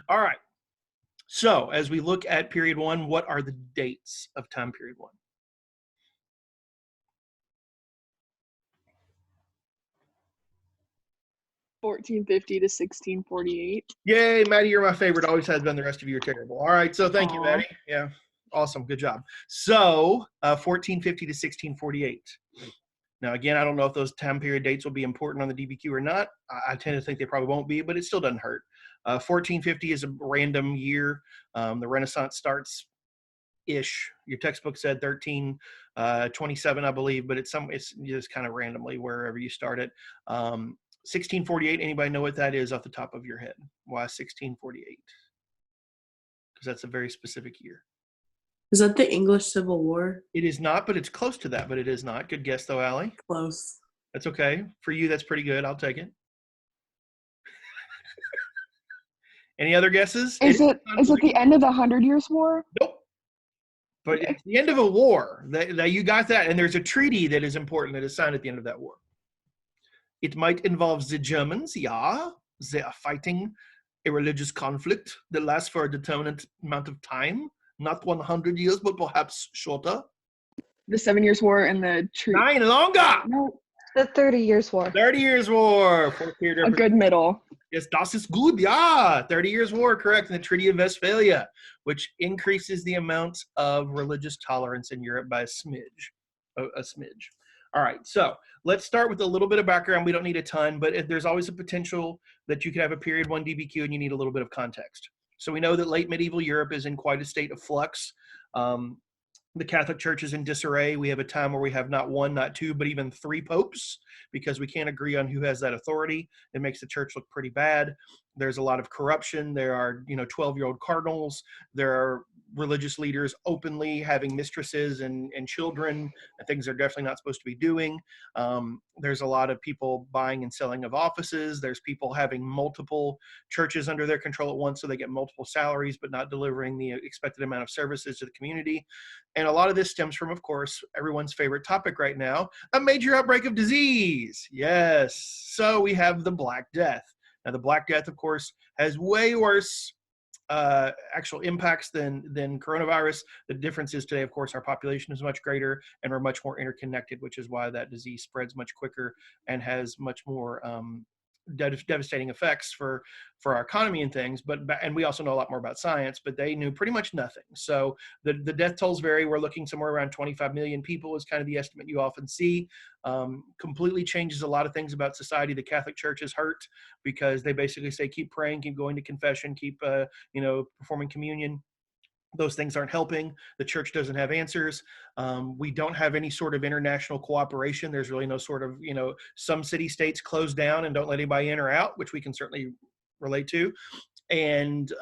All right. So as we look at period one, what are the dates of time period one? (1450 to 1648). Yay, Maddie, you're my favorite. Always has been. The rest of you are terrible. All right, so thank you, Aw. Maddie. Yeah, awesome. Good job. So 1450 to 1648. Now, again, I don't know if those time period dates will be important on the DBQ or not. I tend to think they probably won't be, but it still doesn't hurt. 1450 is a random year. The Renaissance starts ish. Your textbook said 1327, I believe, but it's just kind of randomly wherever you start it. 1648, anybody know what that is off the top of your head? Why 1648? Because that's a very specific year. Is that the English Civil War? It is not, but it's close to that, but it is not. Good guess, though, Allie. Close. That's okay. For you, that's pretty good. I'll take it. Any other guesses? Is it the end of the 100 Years' War? Nope. But it's the end of a war. That you got that. And there's a treaty that is important that is signed at the end of that war. It might involve the Germans. Yeah. They are fighting a religious conflict that lasts for a determinate amount of time. Not 100 years, but perhaps shorter. The 7 Years' War and the treaty. 9 longer. No. The 30 Years' War. 30 Years' War. A good middle. Yes, das ist gut. Yeah, 30 Years' War, correct. And the Treaty of Westphalia, which increases the amount of religious tolerance in Europe by a smidge. A smidge. All right, so let's start with a little bit of background. We don't need a ton, but there's always a potential that you could have a period one DBQ and you need a little bit of context. So we know that late medieval Europe is in quite a state of flux. The Catholic Church is in disarray. We have a time where we have not one, not two, but even 3 popes because we can't agree on who has that authority. It makes the church look pretty bad. There's a lot of corruption. There are, 12-year-old cardinals. There are religious leaders openly having mistresses and children, and things they're definitely not supposed to be doing. There's a lot of people buying and selling of offices. There's people having multiple churches under their control at once, so they get multiple salaries, but not delivering the expected amount of services to the community. And a lot of this stems from, of course, everyone's favorite topic right now, a major outbreak of disease. Yes. So we have the Black Death. Now, the Black Death, of course, has way worse actual impacts than coronavirus. The difference is today, of course, our population is much greater and we're much more interconnected, which is why that disease spreads much quicker and has much more devastating effects for our economy and things. And we also know a lot more about science, but they knew pretty much nothing. So the death tolls vary. We're looking somewhere around 25 million people is kind of the estimate you often see. Completely changes a lot of things about society. The Catholic Church is hurt because they basically say, keep praying, keep going to confession, keep, performing communion. Those things aren't helping. The church doesn't have answers. We don't have any sort of international cooperation. There's really no sort of, some city-states close down and don't let anybody in or out, which we can certainly relate to. And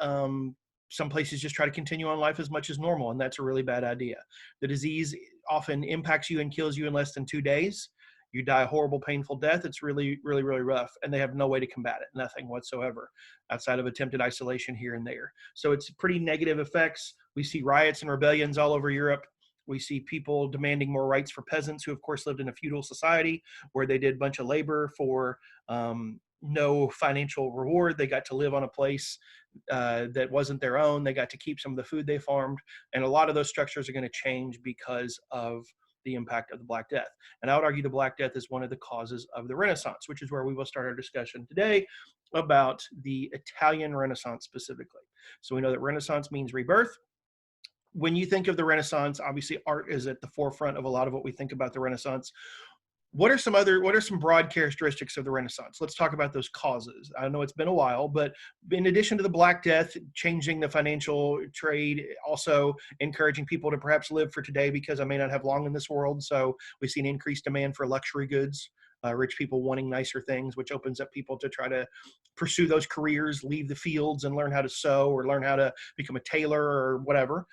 some places just try to continue on life as much as normal, and that's a really bad idea. The disease often impacts you and kills you in less than 2 days. You die a horrible, painful death. It's really, really, really rough. And they have no way to combat it, nothing whatsoever, outside of attempted isolation here and there. So it's pretty negative effects. We see riots and rebellions all over Europe. We see people demanding more rights for peasants who, of course, lived in a feudal society where they did a bunch of labor for no financial reward. They got to live on a place that wasn't their own. They got to keep some of the food they farmed. And a lot of those structures are going to change because of the impact of the Black Death. And I would argue the Black Death is one of the causes of the Renaissance, which is where we will start our discussion today about the Italian Renaissance specifically. So we know that Renaissance means rebirth. When you think of the Renaissance, obviously art is at the forefront of a lot of what we think about the Renaissance. What are some broad characteristics of the Renaissance? Let's talk about those causes. I know it's been a while, but in addition to the Black Death, changing the financial trade, also encouraging people to perhaps live for today because I may not have long in this world. So we've seen increased demand for luxury goods, rich people wanting nicer things, which opens up people to try to pursue those careers, leave the fields and learn how to sew or learn how to become a tailor or whatever.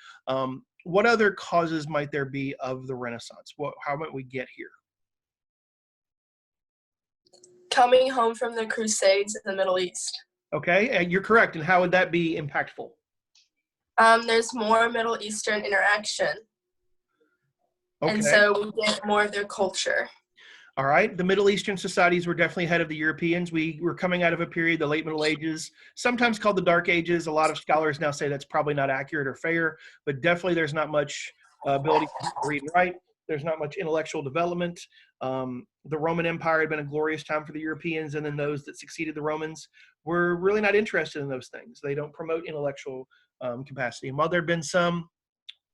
What other causes might there be of the Renaissance? How might we get here? Coming home from the Crusades in the Middle East. Okay, you're correct. And how would that be impactful? There's more Middle Eastern interaction. Okay. And so we get more of their culture. All right, the Middle Eastern societies were definitely ahead of the Europeans. We were coming out of a period, the late Middle Ages, sometimes called the Dark Ages. A lot of scholars now say that's probably not accurate or fair, but definitely there's not much ability to read and write. There's not much intellectual development. The Roman Empire had been a glorious time for the Europeans, and then those that succeeded the Romans were really not interested in those things. They don't promote intellectual capacity. And while there had been some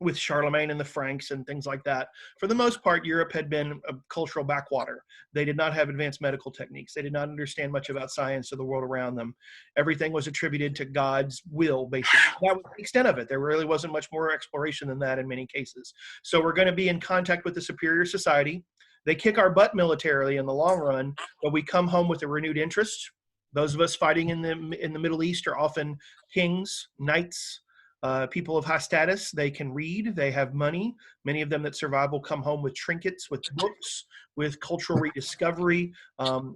with Charlemagne and the Franks and things like that, for the most part, Europe had been a cultural backwater. They did not have advanced medical techniques. They did not understand much about science or the world around them. Everything was attributed to God's will, basically. That was the extent of it. There really wasn't much more exploration than that in many cases. So we're going to be in contact with the superior society. They kick our butt militarily in the long run, but we come home with a renewed interest. Those of us fighting in the Middle East are often kings, knights, people of high status. They can read, they have money. Many of them that survive will come home with trinkets, with books, with cultural rediscovery.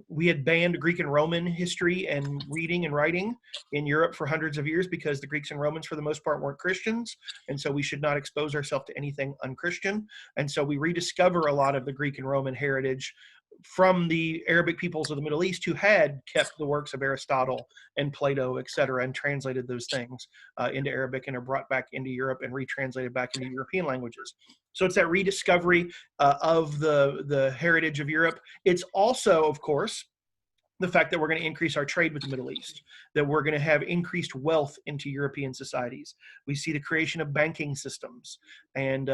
We had banned Greek and Roman history and reading and writing in Europe for hundreds of years because the Greeks and Romans, for the most part, weren't Christians. And so we should not expose ourselves to anything unchristian. And so we rediscover a lot of the Greek and Roman heritage from the Arabic peoples of the Middle East who had kept the works of Aristotle and Plato, et cetera, and translated those things into Arabic and are brought back into Europe and retranslated back into European languages. So it's that rediscovery of the heritage of Europe. It's also, of course, the fact that we're going to increase our trade with the Middle East, that we're going to have increased wealth into European societies. We see the creation of banking systems and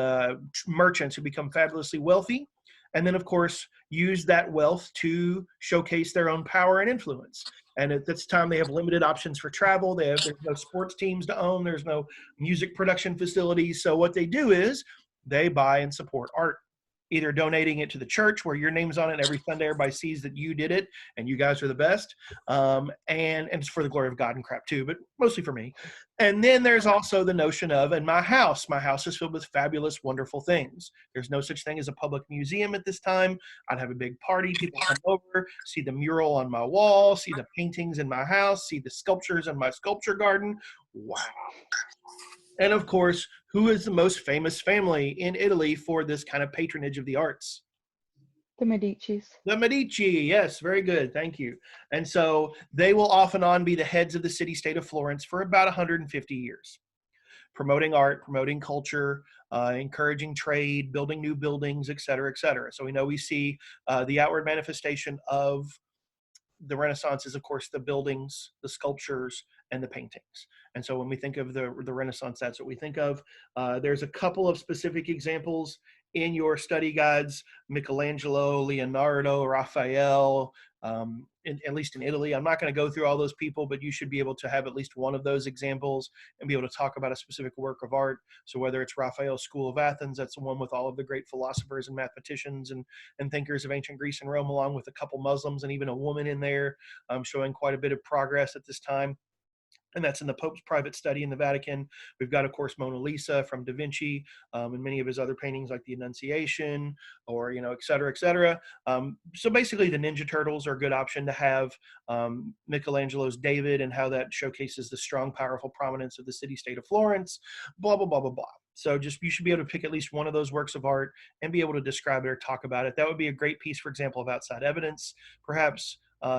merchants who become fabulously wealthy, and then, of course, use that wealth to showcase their own power and influence. And at this time, they have limited options for travel. There's no sports teams to own. There's no music production facilities. So what they do is they buy and support art, either donating it to the church where your name's on it and every Sunday everybody sees that you did it and you guys are the best. And it's for the glory of God and crap too, but mostly for me. And then there's also the notion of, and my house is filled with fabulous, wonderful things. There's no such thing as a public museum at this time. I'd have a big party. People come over, see the mural on my wall, see the paintings in my house, see the sculptures in my sculpture garden. Wow. And of course, who is the most famous family in Italy for this kind of patronage of the arts? The Medicis. The Medici, yes, very good, thank you. And so they will off and on be the heads of the city-state of Florence for about 150 years, promoting art, promoting culture, encouraging trade, building new buildings, et cetera, et cetera. So we know we see the outward manifestation of the Renaissance is, of course, the buildings, the sculptures, and the paintings. And so when we think of the Renaissance, that's what we think of. There's a couple of specific examples in your study guides: Michelangelo, Leonardo, Raphael, at least in Italy. I'm not going to go through all those people, but you should be able to have at least one of those examples and be able to talk about a specific work of art. So whether it's Raphael's School of Athens, that's the one with all of the great philosophers and mathematicians and thinkers of ancient Greece and Rome, along with a couple Muslims and even a woman in there, showing quite a bit of progress at this time. And that's in the Pope's private study in the Vatican. We've got, of course, Mona Lisa from Da Vinci, and many of his other paintings like the Annunciation, or, et cetera, et cetera. So basically the Ninja Turtles are a good option to have. Michelangelo's David and how that showcases the strong, powerful prominence of the city-state of Florence, blah, blah, blah, blah, blah. So you should be able to pick at least one of those works of art and be able to describe it or talk about it. That would be a great piece, for example, of outside evidence, perhaps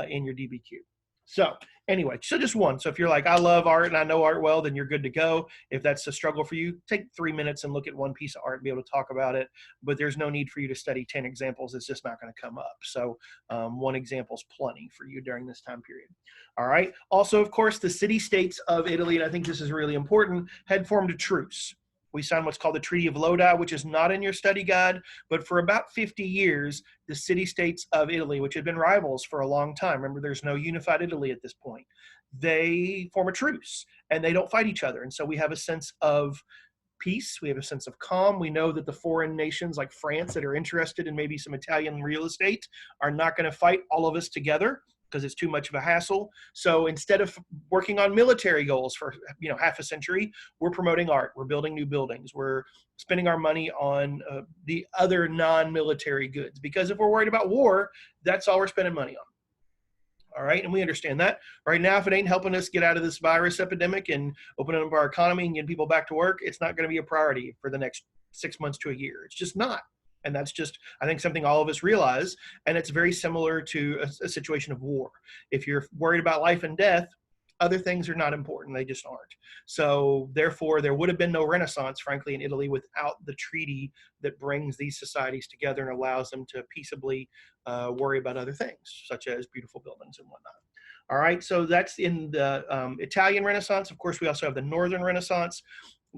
in your DBQ. So anyway, so just one. So if you're like, I love art and I know art well, then you're good to go. If that's a struggle for you, take 3 minutes and look at one piece of art and be able to talk about it. But there's no need for you to study 10 examples. It's just not going to come up. So one example is plenty for you during this time period. All right. Also, of course, the city-states of Italy, and I think this is really important, had formed a truce. We signed what's called the Treaty of Lodi, which is not in your study guide, but for about 50 years, the city-states of Italy, which had been rivals for a long time, remember there's no unified Italy at this point, they form a truce and they don't fight each other. And so we have a sense of peace, we have a sense of calm. We know that the foreign nations like France that are interested in maybe some Italian real estate are not going to fight all of us together, because it's too much of a hassle. So instead of working on military goals for half a century, we're promoting art, we're building new buildings, we're spending our money on the other non-military goods, because if we're worried about war, that's all we're spending money on. All right, and we understand that. Right now, if it ain't helping us get out of this virus epidemic and opening up our economy and getting people back to work, it's not going to be a priority for the next 6 months to a year. It's just not. And that's just, I think, something all of us realize. And it's very similar to a situation of war. If you're worried about life and death, other things are not important. They just aren't. So therefore, there would have been no Renaissance, frankly, in Italy without the treaty that brings these societies together and allows them to peaceably worry about other things, such as beautiful buildings and whatnot. All right, so that's in the Italian Renaissance. Of course, we also have the Northern Renaissance.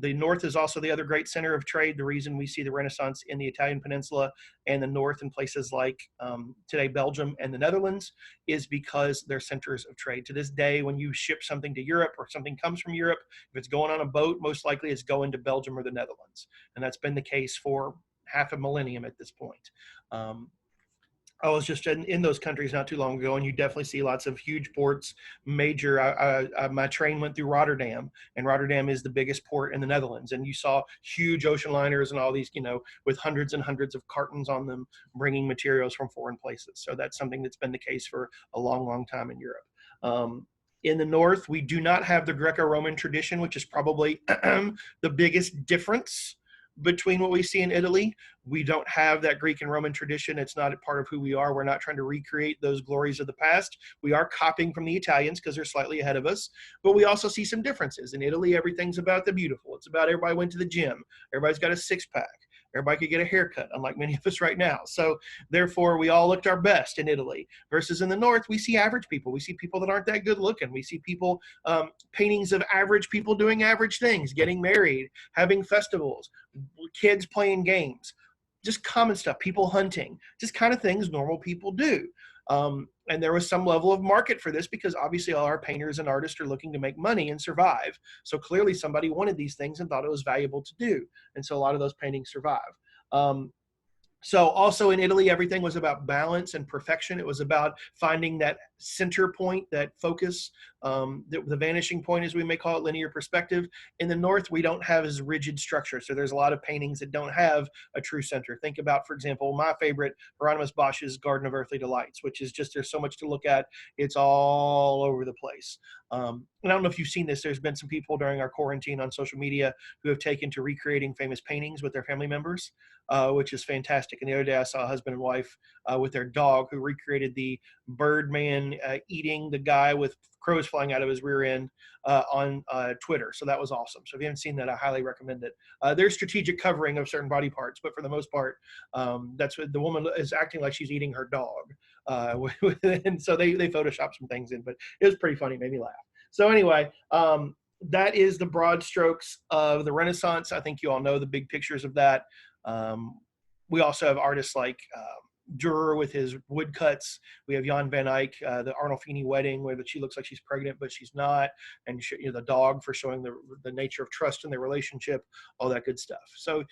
The North is also the other great center of trade. The reason we see the Renaissance in the Italian peninsula and the North in places like today Belgium and the Netherlands is because they're centers of trade. To this day, when you ship something to Europe or something comes from Europe, if it's going on a boat, most likely it's going to Belgium or the Netherlands. And that's been the case for half a millennium at this point. I was just in those countries not too long ago, and you definitely see lots of huge ports, major. My train went through Rotterdam, and Rotterdam is the biggest port in the Netherlands. And you saw huge ocean liners and all these, with hundreds and hundreds of cartons on them, bringing materials from foreign places. So that's something that's been the case for a long, long time in Europe. In the North, we do not have the Greco-Roman tradition, which is probably the biggest difference between what we see in Italy. We don't have that Greek and Roman tradition. It's not a part of who we are. We're not trying to recreate those glories of the past. We are copying from the Italians because they're slightly ahead of us, but we also see some differences. In Italy, everything's about the beautiful. It's about everybody went to the gym. Everybody's got a six-pack. Everybody could get a haircut, unlike many of us right now. So therefore, we all looked our best in Italy. Versus in the North, we see average people. We see people that aren't that good looking. We see people, paintings of average people doing average things, getting married, having festivals, kids playing games, just common stuff, people hunting, just kind of things normal people do. And there was some level of market for this because obviously all our painters and artists are looking to make money and survive. So clearly somebody wanted these things and thought it was valuable to do. And so a lot of those paintings survive. So also in Italy, everything was about balance and perfection. It was about finding that center point, that focus, the vanishing point, as we may call it, linear perspective. In the North, we don't have as rigid structure. So there's a lot of paintings that don't have a true center. Think about, for example, my favorite, Hieronymus Bosch's Garden of Earthly Delights, which is just, there's so much to look at. It's all over the place. And I don't know if you've seen this. There's been some people during our quarantine on social media who have taken to recreating famous paintings with their family members, which is fantastic. And the other day I saw a husband and wife with their dog who recreated the Birdman eating the guy with crows flying out of his rear end on Twitter. So that was awesome. So if you haven't seen that, I highly recommend it. There's strategic covering of certain body parts, but for the most part, that's what the woman is acting like she's eating her dog. And so they photoshopped some things in, but it was pretty funny, made me laugh. So anyway, that is the broad strokes of the Renaissance. I think you all know the big pictures of that. We also have artists like Dürer with his woodcuts. We have Jan van Eyck, the Arnolfini wedding, where she looks like she's pregnant, but she's not. And the dog for showing the nature of trust in their relationship, all that good stuff. So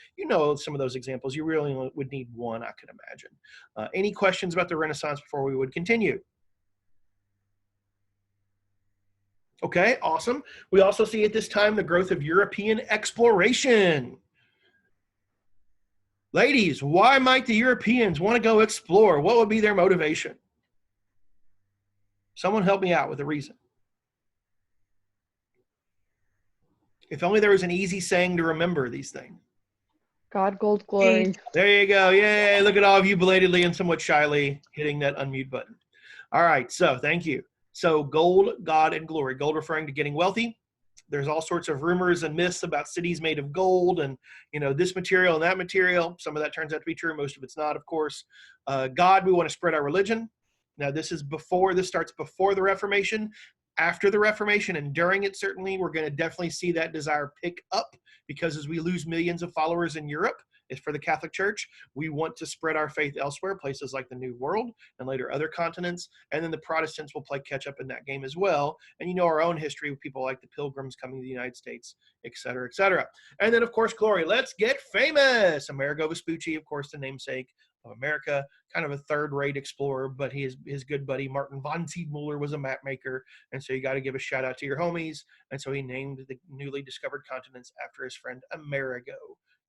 some of those examples. You really would need one, I could imagine. Any questions about the Renaissance before we would continue? Okay, awesome. We also see at this time the growth of European exploration. Ladies, why might the Europeans want to go explore? What would be their motivation? Someone help me out with a reason. If only there was an easy saying to remember these things. God, gold, glory. There you go. Yay. Look at all of you belatedly and somewhat shyly hitting that unmute button. All right. So thank you. So gold, God, and glory. Gold referring to getting wealthy. There's all sorts of rumors and myths about cities made of gold and, this material and that material. Some of that turns out to be true. Most of it's not, of course. God, we want to spread our religion. Now, this starts before the Reformation. After the Reformation and during it, certainly, we're going to definitely see that desire pick up because as we lose millions of followers in Europe, for the Catholic Church, we want to spread our faith elsewhere, places like the New World and later other continents. And then the Protestants will play catch up in that game as well. And our own history with people like the Pilgrims coming to the United States, et cetera, et cetera. And then, of course, glory. Let's get famous. Amerigo Vespucci, of course, the namesake of America, kind of a third-rate explorer, but his good buddy Martin von Siedmuller was a map maker, and so you got to give a shout out to your homies. And so he named the newly discovered continents after his friend Amerigo.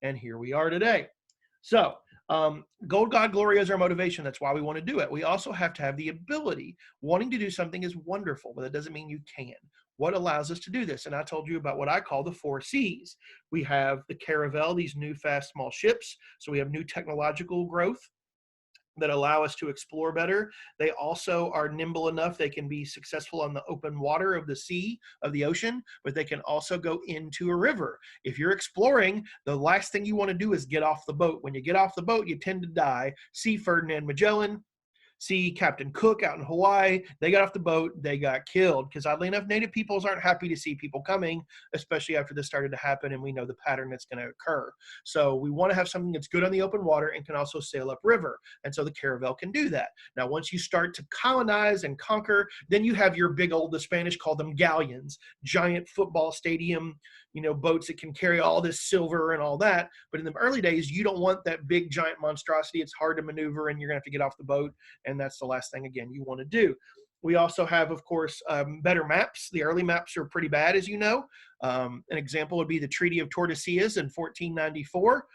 And here we are today. So gold, God, glory is our motivation. That's why we want to do it. We also have to have the ability. Wanting to do something is wonderful, but that doesn't mean you can. What allows us to do this? And I told you about what I call the 4 C's. We have the caravel, these new fast small ships. So we have new technological growth that allow us to explore better. They also are nimble enough. They can be successful on the open water of the sea, of the ocean, but they can also go into a river. If you're exploring, the last thing you want to do is get off the boat. When you get off the boat, you tend to die. See Ferdinand Magellan, see Captain Cook out in Hawaii. They got off the boat, they got killed, because oddly enough, native peoples aren't happy to see people coming, especially after this started to happen and we know the pattern that's going to occur. So we want to have something that's good on the open water and can also sail upriver. And so the caravel can do that. Now, once you start to colonize and conquer, then you have your big old, the Spanish called them galleons, giant football stadium, boats that can carry all this silver and all that. But in the early days, you don't want that big giant monstrosity. It's hard to maneuver and you're going to have to get off the boat. And that's the last thing, again, you want to do. We also have, of course, better maps. The early maps are pretty bad, as you know. An example would be the Treaty of Tordesillas in 1494,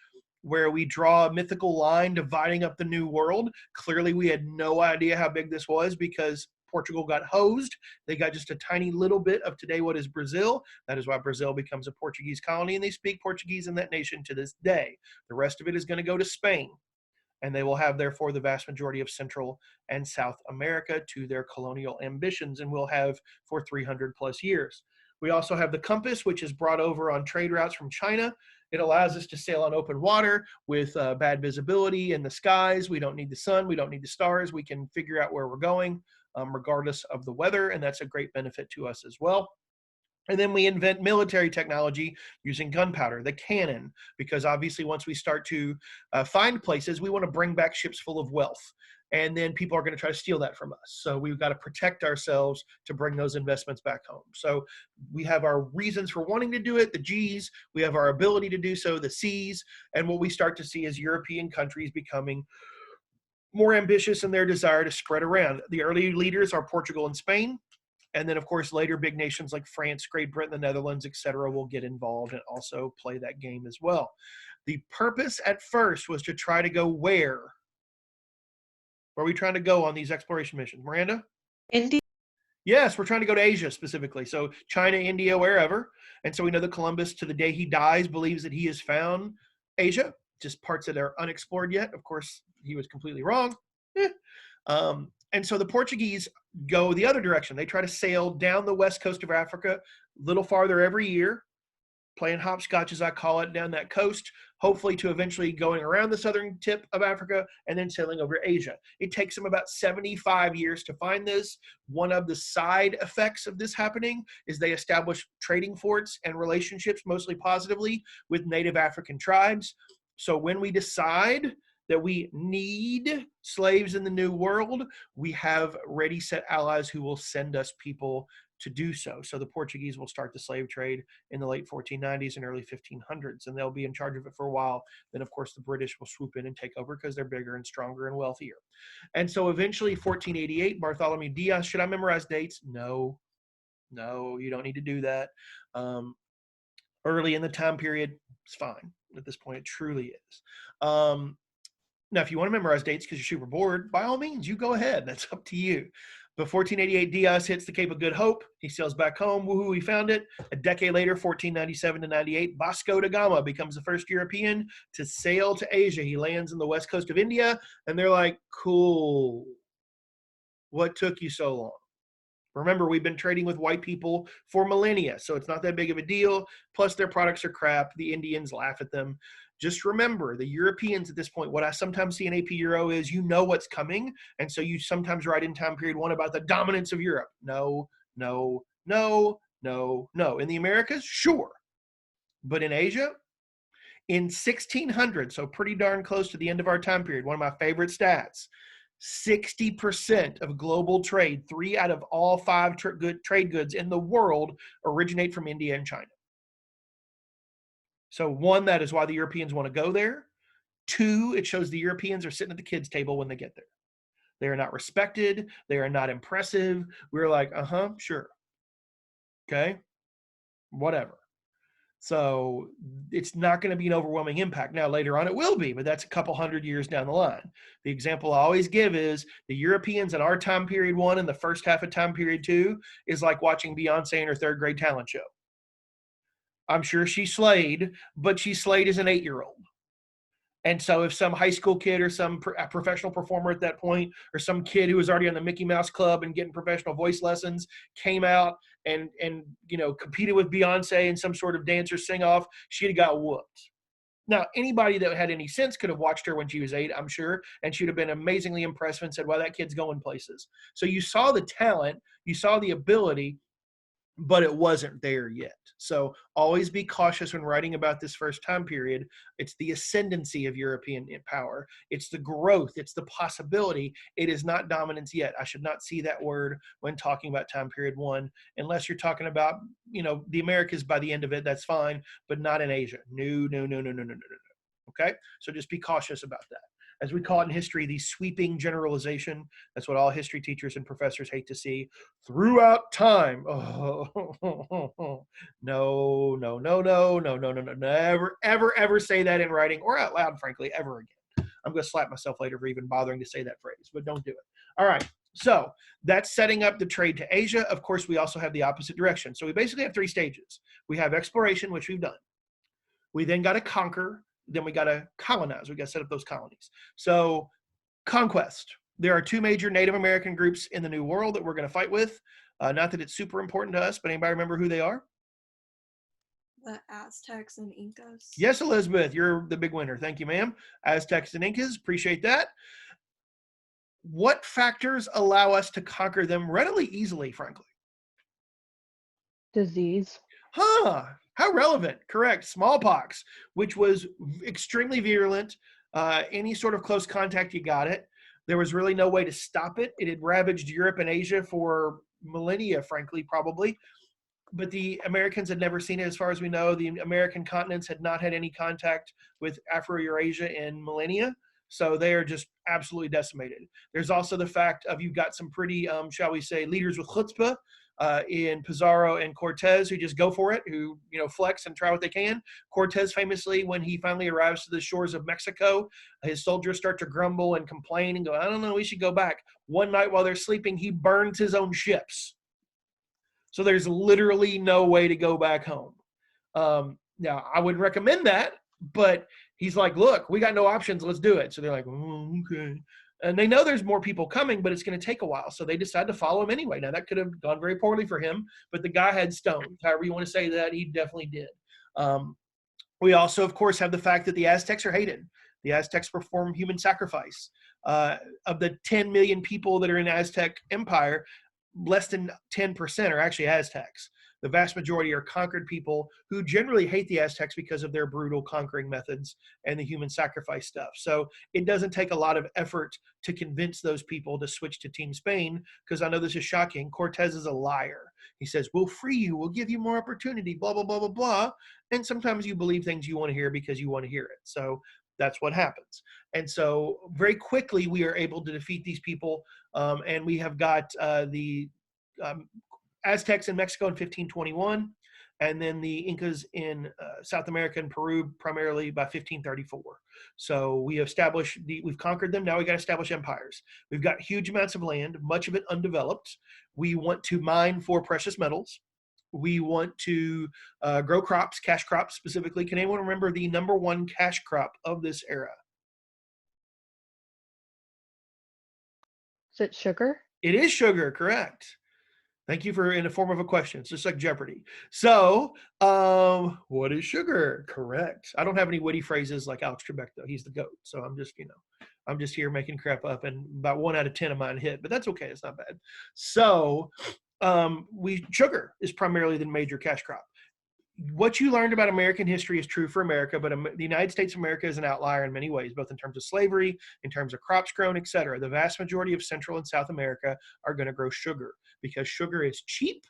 where we draw a mythical line dividing up the New World. Clearly, we had no idea how big this was because Portugal got hosed. They got just a tiny little bit of today what is Brazil. That is why Brazil becomes a Portuguese colony, and they speak Portuguese in that nation to this day. The rest of it is going to go to Spain, and they will have, therefore, the vast majority of Central and South America to their colonial ambitions, and will have for 300 plus years. We also have the compass, which is brought over on trade routes from China. It allows us to sail on open water with bad visibility in the skies. We don't need the sun. We don't need the stars. We can figure out where we're going regardless of the weather, and that's a great benefit to us as well. And then we invent military technology using gunpowder, the cannon, because obviously once we start to find places, we want to bring back ships full of wealth. And then people are going to try to steal that from us. So we've got to protect ourselves to bring those investments back home. So we have our reasons for wanting to do it, the G's, we have our ability to do so, the C's, and what we start to see is European countries becoming more ambitious in their desire to spread around. The early leaders are Portugal and Spain. And then, of course, later big nations like France, Great Britain, the Netherlands, etc., will get involved and also play that game as well. The purpose at first was to try to go where? Where are we trying to go on these exploration missions? Miranda? India. Yes, we're trying to go to Asia specifically. So China, India, wherever. And so we know that Columbus, to the day he dies, believes that he has found Asia, just parts that are unexplored yet. Of course, he was completely wrong. And so the Portuguese go the other direction. They try to sail down the west coast of Africa, a little farther every year, playing hopscotch, as I call it, down that coast, hopefully to eventually going around the southern tip of Africa and then sailing over Asia. It takes them about 75 years to find this. One of the side effects of this happening is they establish trading forts and relationships, mostly positively, with native African tribes. So when we decide that we need slaves in the New World, we have ready set allies who will send us people to do so. So the Portuguese will start the slave trade in the late 1490s and early 1500s, and they'll be in charge of it for a while. Then, of course, the British will swoop in and take over because they're bigger and stronger and wealthier. And so eventually, 1488, Bartholomew Diaz. Should I memorize dates? No, you don't need to do that. Early in the time period, it's fine. At this point, it truly is. Now, if you want to memorize dates because you're super bored, by all means, you go ahead. That's up to you. But 1488, Diaz hits the Cape of Good Hope. He sails back home. Woohoo, he found it. A decade later, 1497 to 98, Vasco da Gama becomes the first European to sail to Asia. He lands on the west coast of India, and they're like, cool. What took you so long? Remember, we've been trading with white people for millennia, so it's not that big of a deal. Plus, their products are crap. The Indians laugh at them. Just remember, the Europeans at this point, what I sometimes see in AP Euro is you know what's coming, and so you sometimes write in time period 1 about the dominance of Europe. No. In the Americas, sure. But in Asia, in 1600, so pretty darn close to the end of our time period, one of my favorite stats, 60% of global trade, 3 out of all 5 trade goods in the world originate from India and China. So 1, that is why the Europeans want to go there. 2, it shows the Europeans are sitting at the kids' table when they get there. They are not respected. They are not impressive. We're like, sure. Okay, whatever. So it's not going to be an overwhelming impact. Now, later on, it will be, but that's a couple hundred years down the line. The example I always give is the Europeans in our time period 1 and the first half of time period 2 is like watching Beyonce in her 3rd grade talent show. I'm sure she slayed, but she slayed as an 8-year-old. And so if some high school kid or some professional performer at that point, or some kid who was already on the Mickey Mouse Club and getting professional voice lessons came out and competed with Beyonce in some sort of dance or sing-off, she'd have got whooped. Now, anybody that had any sense could have watched her when she was 8, I'm sure, and she'd have been amazingly impressed and said, wow, that kid's going places. So you saw the talent, you saw the ability, but it wasn't there yet. So always be cautious when writing about this first time period. It's the ascendancy of European power. It's the growth. It's the possibility. It is not dominance yet. I should not see that word when talking about time period 1, unless you're talking about, the Americas by the end of it, that's fine, but not in Asia. No. Okay? So just be cautious about that. As we call it in history, the sweeping generalization. That's what all history teachers and professors hate to see. Throughout time. Oh, no. Never, ever say that in writing or out loud, frankly, ever again. I'm going to slap myself later for even bothering to say that phrase, but don't do it. All right. So that's setting up the trade to Asia. Of course, we also have the opposite direction. So we basically have 3 stages. We have exploration, which we've done. We then got to conquer. Then we got to colonize. We got to set up those colonies. So conquest. There are 2 major Native American groups in the New World that we're going to fight with. Not that it's super important to us, but anybody remember who they are? The Aztecs and Incas. Yes, Elizabeth, you're the big winner. Thank you, ma'am. Aztecs and Incas, appreciate that. What factors allow us to conquer them readily, easily, frankly? Disease. Huh, how relevant. Correct. Smallpox, which was extremely virulent. Any sort of close contact, you got it. There was really no way to stop it. It had ravaged Europe and Asia for millennia, frankly, probably. But the Americans had never seen it as far as we know. The American continents had not had any contact with Afro-Eurasia in millennia. So they are just absolutely decimated. There's also the fact of you've got some pretty, shall we say, leaders with chutzpah in Pizarro and Cortez who just go for it, who, flex and try what they can. Cortez famously, when he finally arrives to the shores of Mexico, his soldiers start to grumble and complain and go, I don't know, we should go back. One night while they're sleeping, he burns his own ships. So there's literally no way to go back home. Now, I wouldn't recommend that, but he's like, look, we got no options. Let's do it. So they're like, oh, okay. And they know there's more people coming, but it's going to take a while. So they decide to follow him anyway. Now, that could have gone very poorly for him, but the guy had stones. However you want to say that, he definitely did. We also, of course, have the fact that the Aztecs are hated. The Aztecs perform human sacrifice. Of the 10 million people that are in Aztec Empire, less than 10% are actually Aztecs. The vast majority are conquered people who generally hate the Aztecs because of their brutal conquering methods and the human sacrifice stuff. So it doesn't take a lot of effort to convince those people to switch to Team Spain, because I know this is shocking. Cortez is a liar. He says, we'll free you, we'll give you more opportunity, blah, blah, blah, blah, blah. And sometimes you believe things you want to hear because you want to hear it. So that's what happens. And so very quickly we are able to defeat these people. And we have got the Aztecs in Mexico in 1521, and then the Incas in South America and Peru primarily by 1534. So we've conquered them. Now we got to establish empires. We've got huge amounts of land, much of it undeveloped. We want to mine for precious metals. We want to grow crops, cash crops specifically. Can anyone remember the #1 cash crop of this era? Is it sugar? It is sugar, correct. Thank you for in the form of a question. It's just like Jeopardy. So, what is sugar? Correct. I don't have any witty phrases like Alex Trebek, though. He's the GOAT. So I'm just here making crap up, and about 1 out of 10 of mine hit, but that's okay. It's not bad. So, sugar is primarily the major cash crop. What you learned about American history is true for America, but the United States of America is an outlier in many ways, both in terms of slavery, in terms of crops grown, et cetera. The vast majority of Central and South America are going to grow sugar because sugar is cheap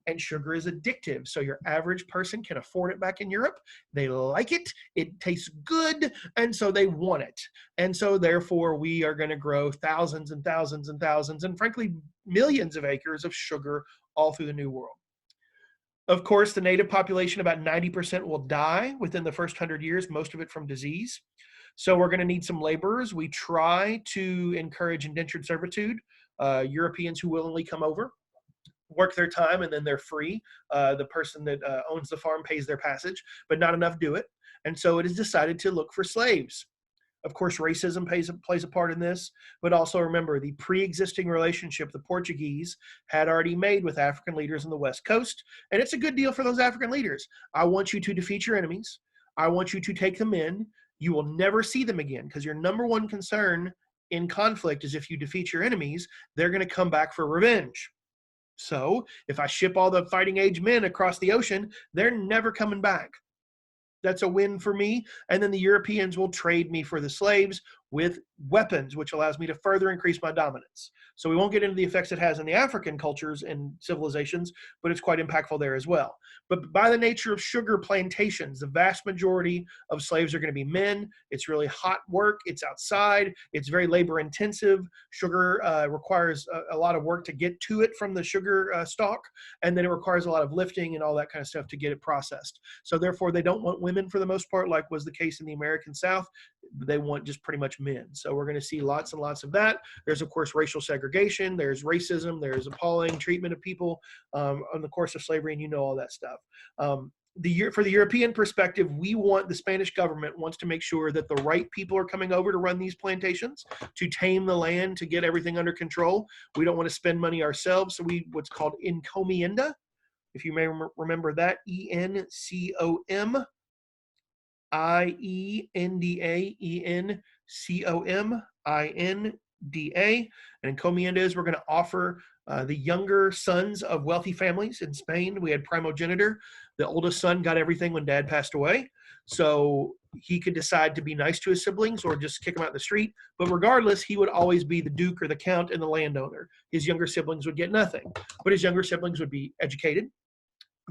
and sugar is addictive. So your average person can afford it back in Europe. They like it. It tastes good. And so they want it. And so therefore we are going to grow thousands and thousands and thousands and frankly, millions of acres of sugar all through the New World. Of course, the native population, about 90% will die within the first 100 years, most of it from disease. So we're going to need some laborers. We try to encourage indentured servitude, Europeans who willingly come over, work their time, and then they're free. The person that owns the farm pays their passage, but not enough do it. And so it is decided to look for slaves. Of course, racism plays a part in this, but also remember the pre-existing relationship the Portuguese had already made with African leaders on the West Coast, and it's a good deal for those African leaders. I want you to defeat your enemies. I want you to take them in. You will never see them again, because your number one concern in conflict is if you defeat your enemies, they're going to come back for revenge. So if I ship all the fighting age men across the ocean, they're never coming back. That's a win for me. And then the Europeans will trade me for the slaves with weapons, which allows me to further increase my dominance. So we won't get into the effects it has in the African cultures and civilizations, but it's quite impactful there as well. But by the nature of sugar plantations, the vast majority of slaves are going to be men. It's really hot work. It's outside. It's very labor intensive. Sugar requires a lot of work to get to it from the sugar stalk. And then it requires a lot of lifting and all that kind of stuff to get it processed. So therefore, they don't want women for the most part, like was the case in the American South. They want just pretty much men. So we're going to see lots and lots of that. There's, of course, racial segregation. There's racism. There's appalling treatment of people on the course of slavery, and you know all that stuff. For the European perspective, the Spanish government wants to make sure that the right people are coming over to run these plantations, to tame the land, to get everything under control. We don't want to spend money ourselves, so what's called encomienda, if you may remember that, ENCOM. IENDA, and encomienda is we're going to offer the younger sons of wealthy families. In Spain, we had primogeniture. The oldest son got everything when dad passed away, so he could decide to be nice to his siblings or just kick them out in the street. But regardless, he would always be the duke or the count and the landowner. His younger siblings would get nothing, but his younger siblings would be educated.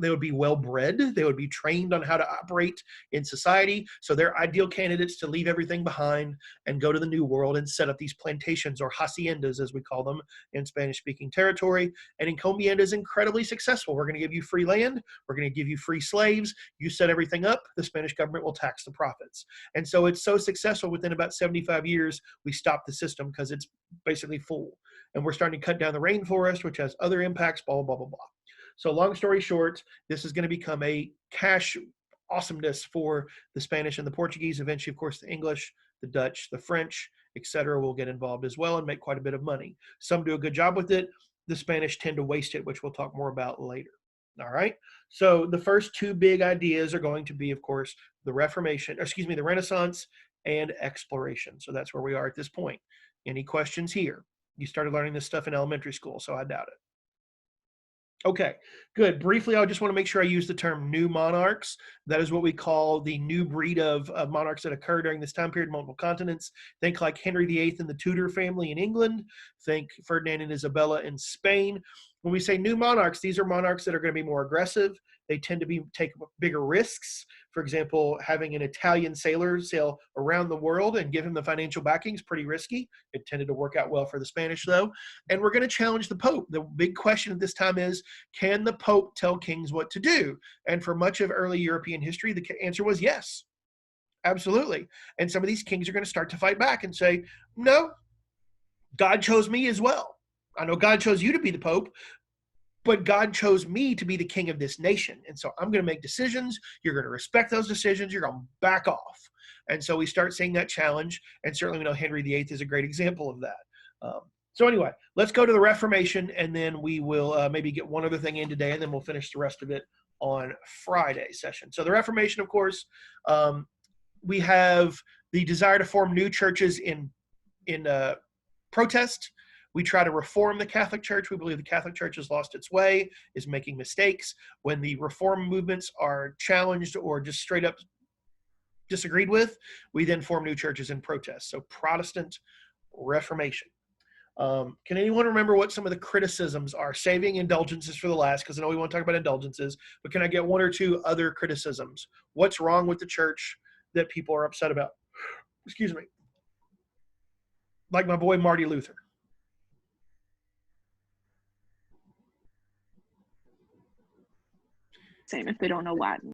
They would be well-bred. They would be trained on how to operate in society. So they're ideal candidates to leave everything behind and go to the New World and set up these plantations, or haciendas, as we call them in Spanish-speaking territory. And encomienda is incredibly successful. We're going to give you free land. We're going to give you free slaves. You set everything up. The Spanish government will tax the profits. And so it's so successful, within about 75 years, we stopped the system because it's basically full. And we're starting to cut down the rainforest, which has other impacts, blah, blah, blah, blah. So long story short, this is going to become a cash awesomeness for the Spanish and the Portuguese. Eventually, of course, the English, the Dutch, the French, etc. will get involved as well and make quite a bit of money. Some do a good job with it. The Spanish tend to waste it, which we'll talk more about later. All right. So the first two big ideas are going to be, of course, the Renaissance and exploration. So that's where we are at this point. Any questions here? You started learning this stuff in elementary school, so I doubt it. Okay, good. Briefly, I just want to make sure I use the term new monarchs. That is what we call the new breed of monarchs that occur during this time period, multiple continents. Think like Henry VIII and the Tudor family in England. Think Ferdinand and Isabella in Spain. When we say new monarchs, these are monarchs that are going to be more aggressive. They tend to take bigger risks. For example, having an Italian sailor sail around the world and give him the financial backing is pretty risky. It tended to work out well for the Spanish, though. And we're going to challenge the Pope. The big question at this time is, can the Pope tell kings what to do? And for much of early European history, the answer was yes, absolutely. And some of these kings are going to start to fight back and say, no, God chose me as well. I know God chose you to be the Pope, but God chose me to be the king of this nation. And so I'm going to make decisions. You're going to respect those decisions. You're going to back off. And so we start seeing that challenge. And certainly we know Henry VIII is a great example of that. So anyway, let's go to the Reformation, and then we will maybe get one other thing in today, and then we'll finish the rest of it on Friday session. So the Reformation, of course, we have the desire to form new churches in protest. We try to reform the Catholic Church. We believe the Catholic Church has lost its way, is making mistakes. When the reform movements are challenged or just straight up disagreed with, we then form new churches in protest. So Protestant Reformation. Can anyone remember what some of the criticisms are? Saving indulgences for the last, because I know we want to talk about indulgences, but can I get one or two other criticisms? What's wrong with the church that people are upset about? Excuse me. Like my boy Marty Luther. same if they don't know Latin.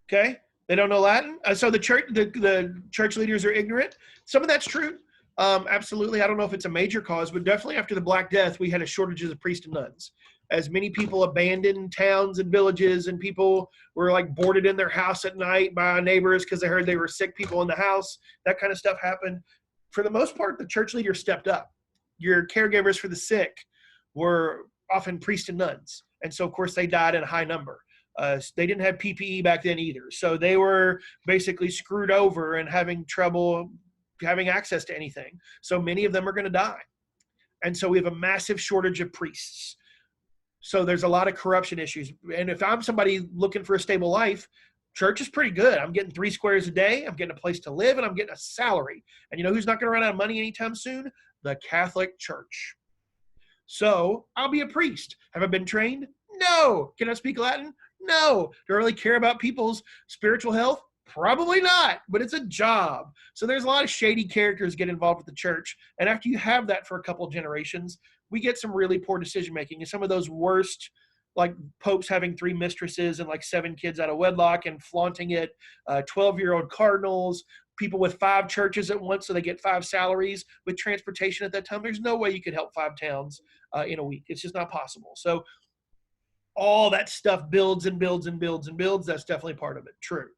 Okay, they don't know Latin, so the church leaders are ignorant. Some of that's true. Absolutely. I don't know if it's a major cause, but definitely after the Black Death, we had a shortage of priests and nuns. As many people abandoned towns and villages, and people were like boarded in their house at night by neighbors because they heard they were sick people in the house. That kind of stuff happened. For the most part, the church leaders stepped up. Your caregivers for the sick were often priests and nuns. And so, of course, they died in a high number. They didn't have PPE back then either. So they were basically screwed over and having trouble having access to anything. So many of them are going to die. And so we have a massive shortage of priests. So there's a lot of corruption issues. And if I'm somebody looking for a stable life, church is pretty good. I'm getting 3 squares a day. I'm getting a place to live, and I'm getting a salary. And you know who's not going to run out of money anytime soon? The Catholic Church. So I'll be a priest. Have I been trained? No. Can I speak Latin? No. Do I really care about people's spiritual health? Probably not, but it's a job. So there's a lot of shady characters get involved with the church. And after you have that for a couple of generations, we get some really poor decision-making. And some of those worst, like popes having 3 mistresses and like 7 kids out of wedlock and flaunting it, 12-year-old cardinals, people with 5 churches at once so they get 5 salaries with transportation at that time. There's no way you could help 5 towns in a week. It's just not possible. So all that stuff builds and builds and builds and builds. That's definitely part of it. True.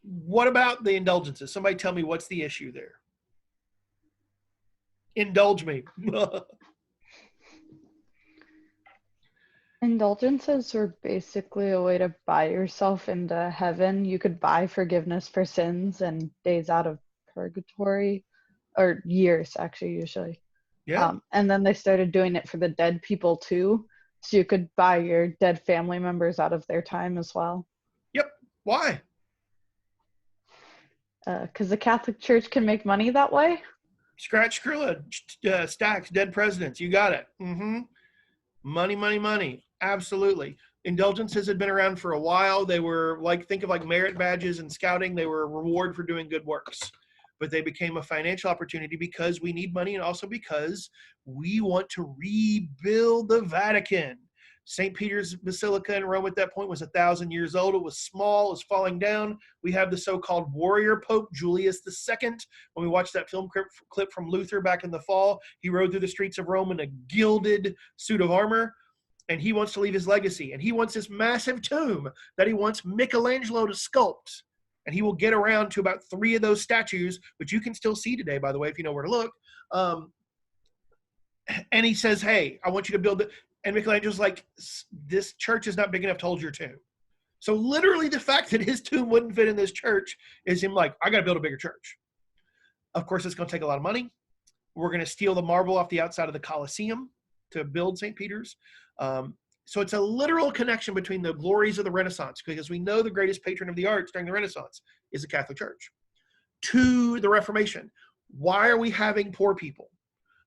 What about the indulgences? Somebody tell me what's the issue there. Indulge me. Indulgences were basically a way to buy yourself into heaven. You could buy forgiveness for sins and days out of purgatory, or years actually, usually. Yeah. And then they started doing it for the dead people too. So you could buy your dead family members out of their time as well. Yep. Why? Because the Catholic Church can make money that way. Scratch Skrilla, stacks, dead presidents. You got it. Money, money, money. Absolutely. Indulgences had been around for a while. They were like, think of like merit badges in scouting. They were a reward for doing good works. But they became a financial opportunity because we need money and also because we want to rebuild the Vatican. St. Peter's Basilica in Rome at that point was 1,000 years old. It was small. It was falling down. We have the so-called warrior Pope, Julius II. When we watched that film clip from Luther back in the fall, he rode through the streets of Rome in a gilded suit of armor, and he wants to leave his legacy. And he wants this massive tomb that he wants Michelangelo to sculpt. And he will get around to about 3 of those statues, which you can still see today, by the way, if you know where to look. And he says, hey, I want you to build it. And Michelangelo's like, this church is not big enough to hold your tomb. So literally the fact that his tomb wouldn't fit in this church is him like, I got to build a bigger church. Of course, it's going to take a lot of money. We're going to steal the marble off the outside of the Colosseum to build St. Peter's. So it's a literal connection between the glories of the Renaissance, because we know the greatest patron of the arts during the Renaissance is the Catholic Church, to the Reformation. Why are we having poor people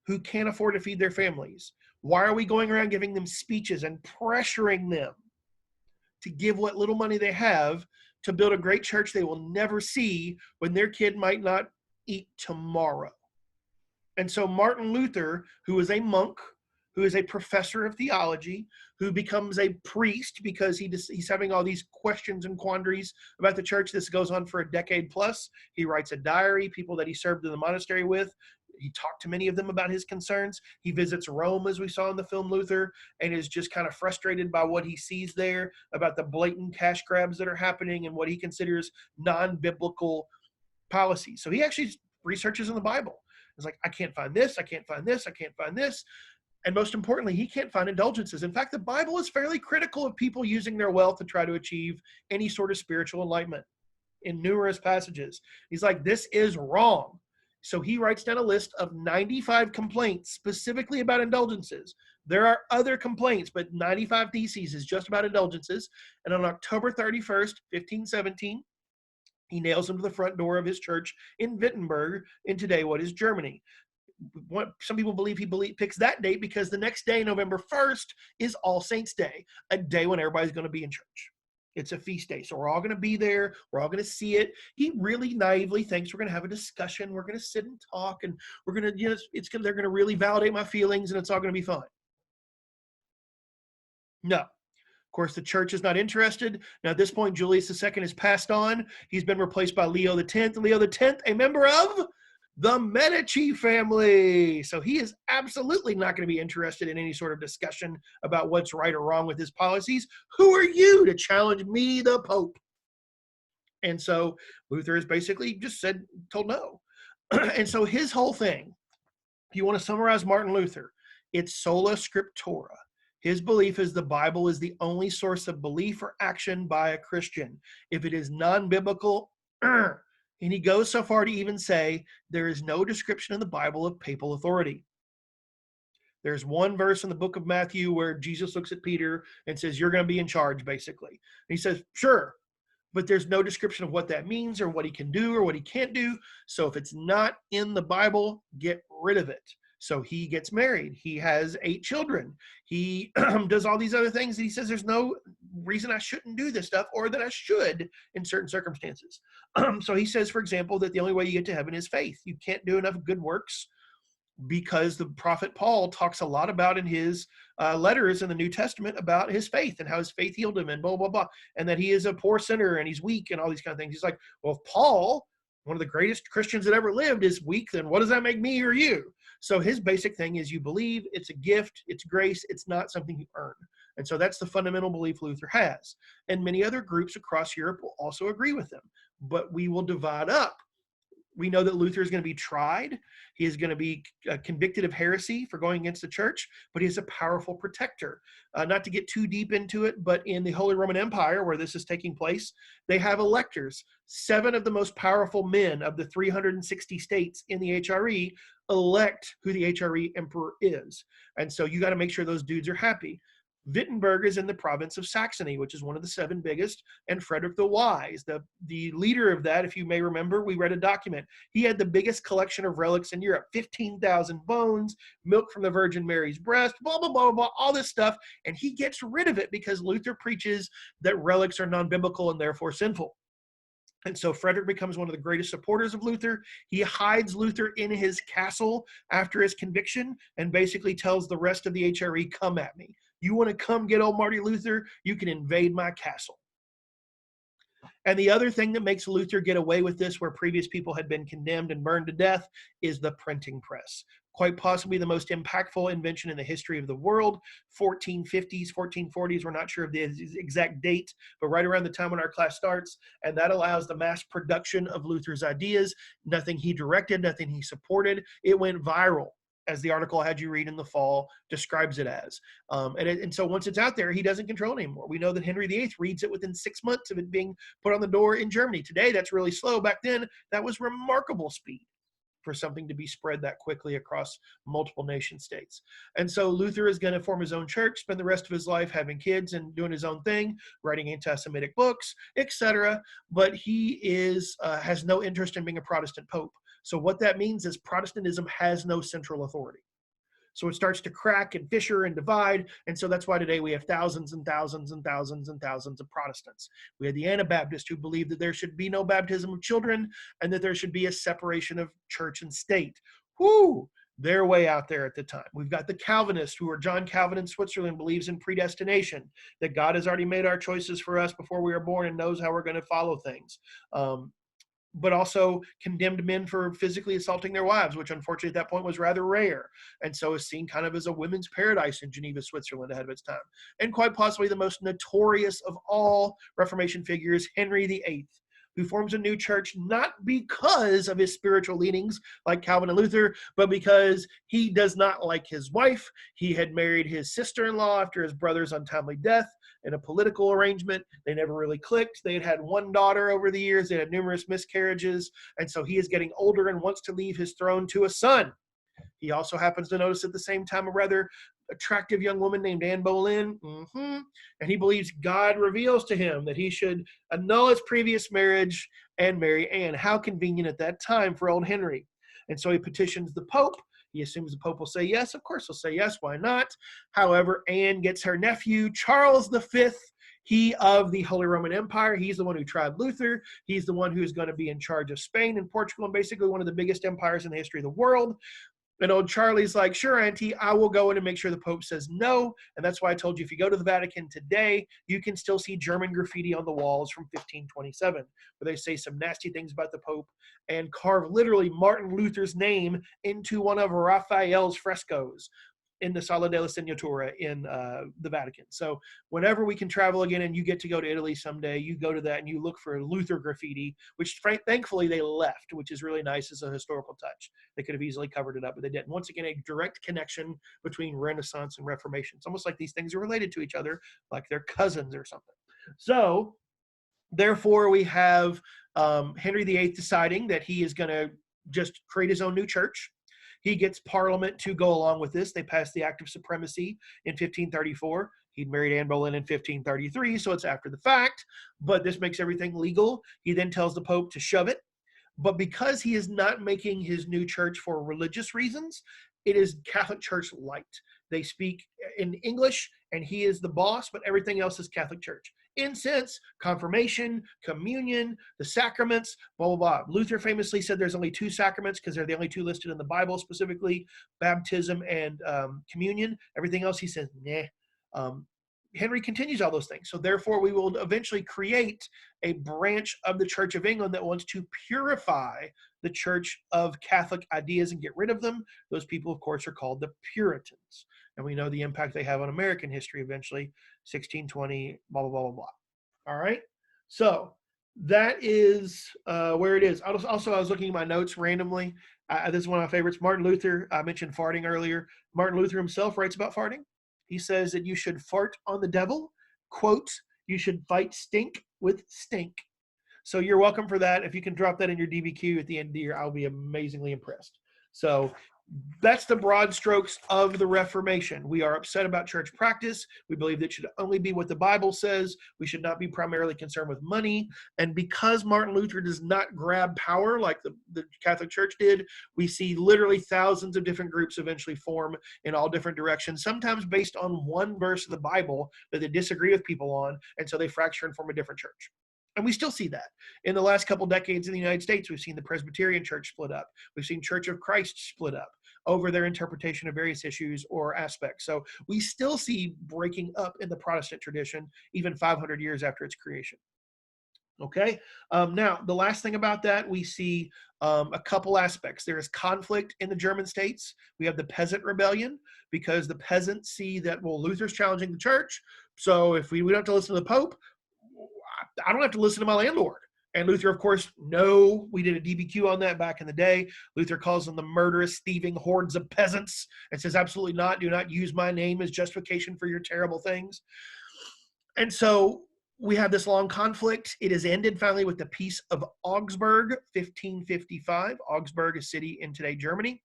who can't afford to feed their families? Why are we going around giving them speeches and pressuring them to give what little money they have to build a great church they will never see when their kid might not eat tomorrow? And so Martin Luther, who is a monk, who is a professor of theology, who becomes a priest because he's having all these questions and quandaries about the church. This goes on for a decade plus. He writes a diary, people that he served in the monastery with. He talked to many of them about his concerns. He visits Rome, as we saw in the film Luther, and is just kind of frustrated by what he sees there, about the blatant cash grabs that are happening and what he considers non-biblical policies. So he actually researches in the Bible. It's like, I can't find this, I can't find this, I can't find this. And most importantly, he can't find indulgences. In fact, the Bible is fairly critical of people using their wealth to try to achieve any sort of spiritual enlightenment in numerous passages. He's like, this is wrong. So he writes down a list of 95 complaints specifically about indulgences. There are other complaints, but 95 theses is just about indulgences. And on October 31st, 1517, he nails them to the front door of his church in Wittenberg, in today what is Germany. Some people believe he picks that date because the next day, November 1st, is All Saints' Day, a day when everybody's going to be in church. It's a feast day, so we're all going to be there. We're all going to see it. He really naively thinks we're going to have a discussion. We're going to sit and talk, and we're going to, they're going to really validate my feelings, and it's all going to be fine. No. Of course, the church is not interested. Now, at this point, Julius II has passed on. He's been replaced by Leo X. Leo X, a member of the Medici family. So he is absolutely not going to be interested in any sort of discussion about what's right or wrong with his policies. Who are you to challenge me, the Pope? And so Luther has basically just told no. And so his whole thing, if you want to summarize Martin Luther, it's sola scriptura. His belief is the Bible is the only source of belief or action by a Christian. If it is non-biblical, and he goes so far to even say there is no description in the Bible of papal authority. There's one verse in the book of Matthew where Jesus looks at Peter and says, you're going to be in charge, basically. And he says, sure, but there's no description of what that means or what he can do or what he can't do. So if it's not in the Bible, get rid of it. So he gets married. He has 8 children. He does all these other things. And he says there's no reason I shouldn't do this stuff or that I should in certain circumstances. So he says, for example, that the only way you get to heaven is faith. You can't do enough good works, because the prophet Paul talks a lot about in his letters in the New Testament about his faith and how his faith healed him and blah, blah, blah, and that he is a poor sinner and he's weak and all these kind of things. He's like, well, if Paul, one of the greatest Christians that ever lived, is weak, then what does that make me or you? So his basic thing is you believe, it's a gift, it's grace, it's not something you earn. And so that's the fundamental belief Luther has. And many other groups across Europe will also agree with him, but we will divide up. We know that Luther is going to be tried. He is going to be convicted of heresy for going against the church, but he is a powerful protector. Not to get too deep into it, but in the Holy Roman Empire, where this is taking place, they have electors. 7 of the most powerful men of the 360 states in the HRE elect who the HRE emperor is. And so you got to make sure those dudes are happy. Wittenberg is in the province of Saxony, which is one of the 7 biggest, and Frederick the Wise, the leader of that, if you may remember, we read a document. He had the biggest collection of relics in Europe, 15,000 bones, milk from the Virgin Mary's breast, blah, blah, blah, blah, all this stuff, and he gets rid of it because Luther preaches that relics are non-biblical and therefore sinful. And so Frederick becomes one of the greatest supporters of Luther. He hides Luther in his castle after his conviction and basically tells the rest of the HRE, come at me. You want to come get old Marty Luther? You can invade my castle. And the other thing that makes Luther get away with this, where previous people had been condemned and burned to death, is the printing press. Quite possibly the most impactful invention in the history of the world. 1450s, 1440s, we're not sure of the exact date, but right around the time when our class starts. And that allows the mass production of Luther's ideas. Nothing he directed, nothing he supported. It went viral, as the article I had you read in the fall describes it as. And so once it's out there, he doesn't control it anymore. We know that Henry VIII reads it within 6 months of it being put on the door in Germany. Today, that's really slow. Back then, that was remarkable speed for something to be spread that quickly across multiple nation states. And so Luther is going to form his own church, spend the rest of his life having kids and doing his own thing, writing anti-Semitic books, etc. But he has no interest in being a Protestant pope. So what that means is Protestantism has no central authority. So it starts to crack and fissure and divide. And so that's why today we have thousands and thousands and thousands and thousands of Protestants. We had the Anabaptists who believed that there should be no baptism of children and that there should be a separation of church and state. Whoo! They're way out there at the time. We've got the Calvinists, who are John Calvin in Switzerland, believes in predestination, that God has already made our choices for us before we were born and knows how we're going to follow things. But also condemned men for physically assaulting their wives, which unfortunately at that point was rather rare. And so is seen kind of as a women's paradise in Geneva, Switzerland ahead of its time. And quite possibly the most notorious of all Reformation figures, Henry VIII, who forms a new church not because of his spiritual leanings like Calvin and Luther, but because he does not like his wife. He had married his sister-in-law after his brother's untimely death in a political arrangement. They never really clicked. They had had one daughter over the years. They had numerous miscarriages. And so he is getting older and wants to leave his throne to a son. He also happens to notice at the same time a rather attractive young woman named Anne Boleyn. And he believes God reveals to him that he should annul his previous marriage and marry Anne. How convenient at that time for old Henry. And so he petitions the Pope. He assumes the Pope will say yes. Of course he'll say yes. Why not? However, Anne gets her nephew, Charles V, he of the Holy Roman Empire. He's the one who tried Luther. He's the one who's going to be in charge of Spain and Portugal, and basically one of the biggest empires in the history of the world. And old Charlie's like, sure, Auntie, I will go in and make sure the Pope says no. And that's why I told you, if you go to the Vatican today, you can still see German graffiti on the walls from 1527, where they say some nasty things about the Pope and carve literally Martin Luther's name into one of Raphael's frescoes in the Sala della Signatura in the Vatican. So whenever we can travel again and you get to go to Italy someday, you go to that and you look for Luther graffiti, which thankfully they left, which is really nice as a historical touch. They could have easily covered it up, but they didn't. Once again, a direct connection between Renaissance and Reformation. It's almost like these things are related to each other, like they're cousins or something. So therefore, we have Henry VIII deciding that he is going to just create his own new church. He gets Parliament to go along with this. They passed the Act of Supremacy in 1534. He'd married Anne Boleyn in 1533, so it's after the fact, but this makes everything legal. He then tells the Pope to shove it. But because he is not making his new church for religious reasons, it is Catholic Church light. They speak in English, and he is the boss, but everything else is Catholic Church. Incense, confirmation, communion, the sacraments, blah, blah, blah. Luther famously said there's only 2 sacraments because they're the only 2 listed in the Bible, specifically baptism and communion. Everything else, he says, nah. Henry continues all those things. So therefore, we will eventually create a branch of the Church of England that wants to purify the Church of Catholic ideas and get rid of them. Those people, of course, are called the Puritans. And we know the impact they have on American history eventually, 1620, blah, blah, blah, blah, blah. All right? So that is where it is. Also, I was looking at my notes randomly. This is one of my favorites. Martin Luther, I mentioned farting earlier. Martin Luther himself writes about farting. He says that you should fart on the devil. Quote, you should fight stink with stink. So you're welcome for that. If you can drop that in your DBQ at the end of the year, I'll be amazingly impressed. So that's the broad strokes of the Reformation. We are upset about church practice. We believe that it should only be what the Bible says. We should not be primarily concerned with money. And because Martin Luther does not grab power like the Catholic Church did, we see literally thousands of different groups eventually form in all different directions, sometimes based on one verse of the Bible that they disagree with people on, and so they fracture and form a different church. And we still see that. In the last couple decades in the United States, we've seen the Presbyterian Church split up. We've seen Church of Christ split up over their interpretation of various issues or aspects. So we still see breaking up in the Protestant tradition, even 500 years after its creation. Okay, now the last thing about that, we see a couple aspects. There is conflict in the German states. We have the peasant rebellion because the peasants see that, well, Luther's challenging the church. So if we don't have to listen to the Pope, I don't have to listen to my landlord. And Luther, of course, no, we did a DBQ on that back in the day. Luther calls them the murderous, thieving hordes of peasants and says, absolutely not. Do not use my name as justification for your terrible things. And so we have this long conflict. It is ended finally with the Peace of Augsburg, 1555. Augsburg, a city in today Germany.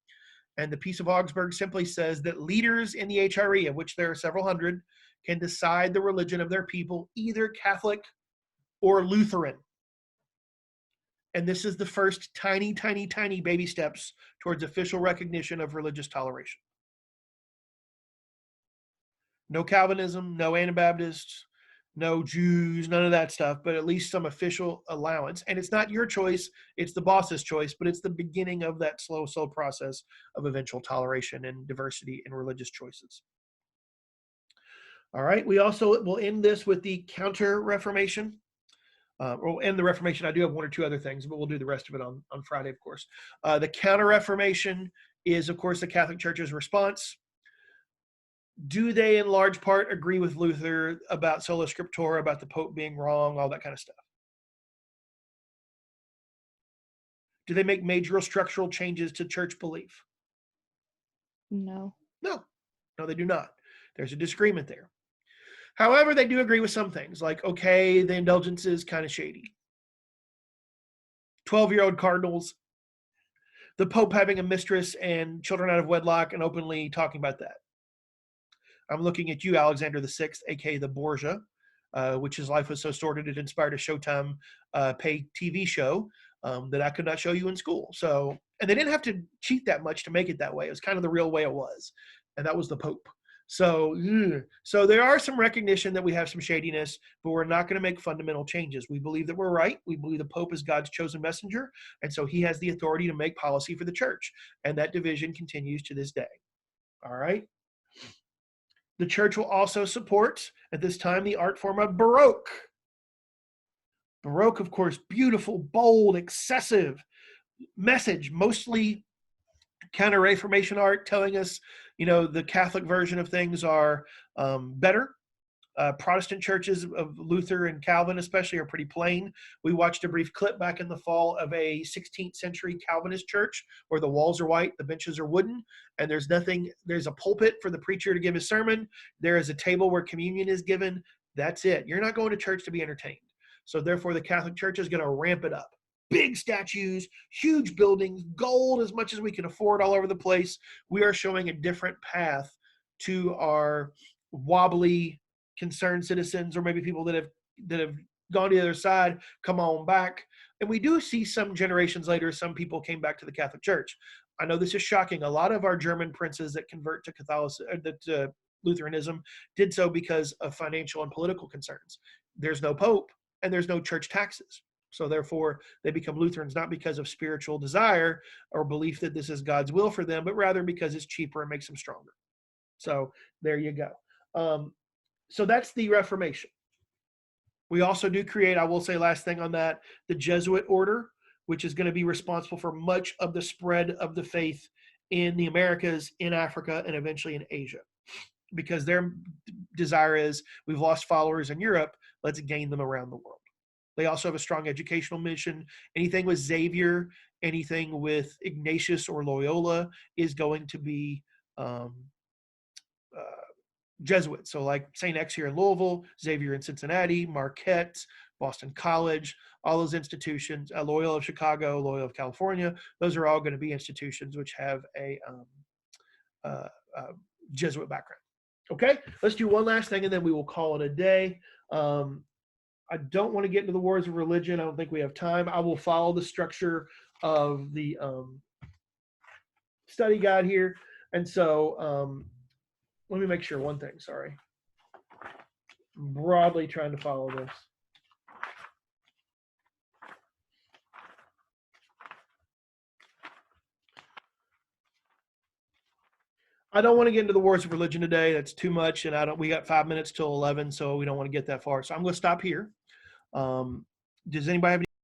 And the Peace of Augsburg simply says that leaders in the HRE, of which there are several hundred, can decide the religion of their people, either Catholic or Lutheran. And this is the first tiny, tiny, tiny baby steps towards official recognition of religious toleration. No Calvinism, no Anabaptists, no Jews, none of that stuff, but at least some official allowance. And it's not your choice, it's the boss's choice, but it's the beginning of that slow process of eventual toleration and diversity in religious choices. All right, we also will end this with the Counter-Reformation. We'll end the Reformation. I do have one or two other things, but we'll do the rest of it on Friday, of course. The Counter-Reformation is, of course, the Catholic Church's response. Do they, in large part, agree with Luther about sola scriptura, about the Pope being wrong, all that kind of stuff? Do they make major structural changes to church belief? No. No, they do not. There's a disagreement there. However, they do agree with some things, like, okay, the indulgence is kind of shady. 12-year-old cardinals, the Pope having a mistress and children out of wedlock and openly talking about that. I'm looking at you, Alexander VI, aka the Borgia, which his life was so sordid it inspired a Showtime pay TV show that I could not show you in school. So, and they didn't have to cheat that much to make it that way. It was kind of the real way it was. And that was the Pope. So, so there are some recognition that we have some shadiness, but we're not going to make fundamental changes. We believe that we're right. We believe the Pope is God's chosen messenger, and so he has the authority to make policy for the church, and that division continues to this day. All right. The church will also support, at this time, the art form of Baroque. Baroque, of course, beautiful, bold, excessive message, mostly Counter-Reformation art, telling us, the Catholic version of things are better. Protestant churches of Luther and Calvin especially are pretty plain. We watched a brief clip back in the fall of a 16th century Calvinist church where the walls are white, the benches are wooden, and there's a pulpit for the preacher to give his sermon. There is a table where communion is given. That's it. You're not going to church to be entertained. So therefore, the Catholic Church is going to ramp it up. Big statues, huge buildings, gold as much as we can afford all over the place. We are showing a different path to our wobbly, concerned citizens, or maybe people that have gone to the other side, come on back. And we do see some generations later, some people came back to the Catholic Church. I know this is shocking. A lot of our German princes that convert to Catholicism, Lutheranism, did so because of financial and political concerns. There's no Pope and there's no church taxes. So therefore, they become Lutherans, not because of spiritual desire or belief that this is God's will for them, but rather because it's cheaper and makes them stronger. So there you go. So that's the Reformation. We also do create, I will say last thing on that, the Jesuit order, which is going to be responsible for much of the spread of the faith in the Americas, in Africa, and eventually in Asia. Because their desire is, we've lost followers in Europe, let's gain them around the world. They also have a strong educational mission. Anything with Xavier, anything with Ignatius or Loyola is going to be Jesuits. So like St. X here in Louisville, Xavier in Cincinnati, Marquette, Boston College, all those institutions, Loyola of Chicago, Loyola of California, those are all going to be institutions which have a Jesuit background. Okay, let's do one last thing and then we will call it a day. I don't want to get into the wars of religion. I don't think we have time. I will follow the structure of the study guide here. And so let me make sure one thing, sorry. I'm broadly trying to follow this. I don't want to get into the wars of religion today. That's too much, and we got 5 minutes till 11, so we don't want to get that far. So I'm going to stop here. Does anybody have any